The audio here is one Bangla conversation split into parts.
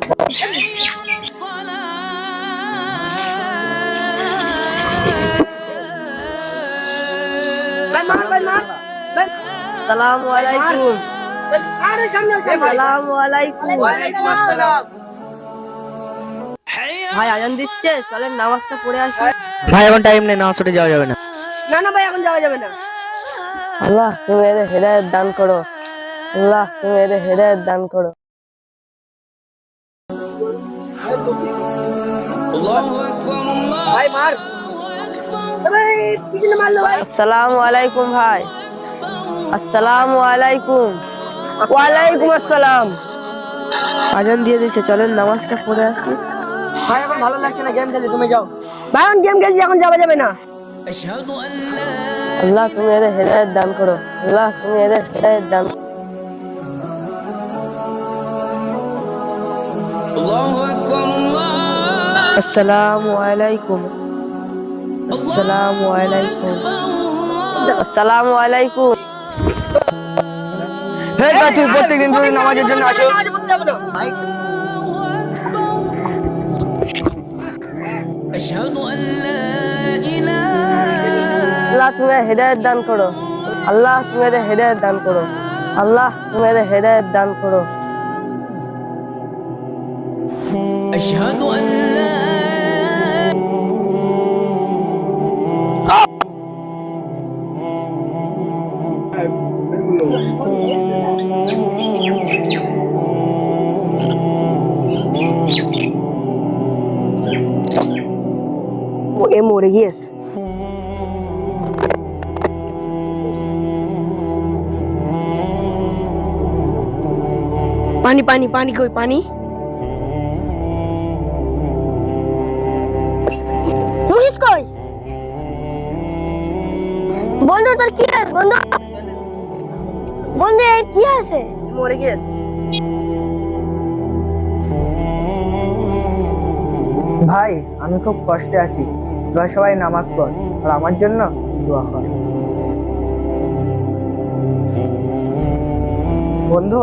আসসালামু আলাইকুম। আসসালামু আলাইকুম। ভাই আজান দিচ্ছে, চলেন নামাজটা পড়ে আসি। ভাই এখন টাইম নেই, নামাজ পড়ে যাওয়া যাবে না। না না ভাই, এখন যাওয়া যাবে না। আল্লাহ তুমি এদের হেদায়েত দান করো। আল্লাহ তুমি এদের হেদায়েত দান করো। ভাই মার। আসসালামু আলাইকুম ভাই। আসসালামু আলাইকুম। ওয়ালাইকুম আসসালাম। আজান দিয়ে দিয়েছে, চলেন নামাজটা পড়ে আসি। ভাই এখন ভালো লাগছে না, গেম খেলি, তুমি যাও। ভাই এখন গেম খেলছি, এখন যাওয়া যাবে না। আল্লাহ তুমি এদের হেদায়েত দান করো। আল্লাহ তুমি এদের হেদায়েত দান করো। আসসালামু আলাইকুম। আসসালামু আলাইকুম। আসসালামু আলাইকুম। হে ভাই, তুই প্রত্যেকদিন তুই নামাজের জন্য আসো। আল্লাহ তুমি হেদায়েত দান করো। আল্লাহ তুমি এদের হেদায়েত দান করো। আল্লাহ তুমি এদের হেদায়েত দান করো। আশহাদু আল্লা এ মরে গিয়েছে। পানি পানি পানি কই পানি? মুহিত কই? বন্ধু তোর কি আছে বন্ধু? বন্ধু এর কি আছে? মরে গিয়েছে। ভাই আমি খুব কষ্টে আছি, তোরা সবাই নামাজ পড় আর আমার জন্য দোয়া কর। বন্ধু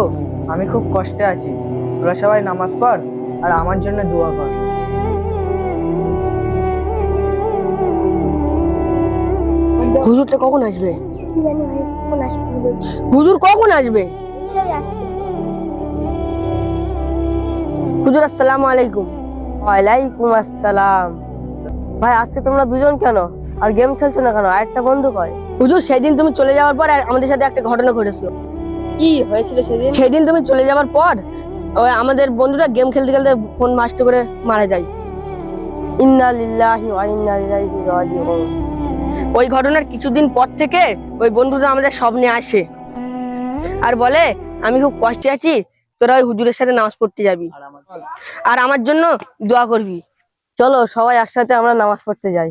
আমি খুব কষ্টে আছি, তোরা সবাই নামাজ পড় আর আমার জন্য দোয়া কর। হুজুরটা কখন আসবে? হুজুর কখন আসবে? হুজুর আসসালামু আলাইকুম। ওয়ালাইকুম আসসালাম। ভাই আজকে তোমরা দুজন কেন আর গেম খেলছো না কেন? আরেকটা বন্ধু কয়? হুজুর সেদিন তুমি চলে যাওয়ার পর আমাদের সাথে একটা ঘটনা ঘটেছিল। কি হয়েছিল সেদিন? সেদিন তুমি চলে যাওয়ার পর ওই আমাদের বন্ধুরা গেম খেলতে খেলতে ফোন নষ্ট করে মারা যায়। ইন্না লিল্লাহি ওয়া ইন্না ইলাইহি রাজিউন। ওই ঘটনার কিছুদিন পর থেকে ওই বন্ধুরা আমাদের স্বপ্নে আসে আর বলে আমি খুব কষ্টে আছি, তোরা ওই হুজুরের সাথে নামাজ পড়তে যাবি আর আমার জন্য দোয়া করবি। চলো সবাই একসাথে আমরা নামাজ পড়তে যাই।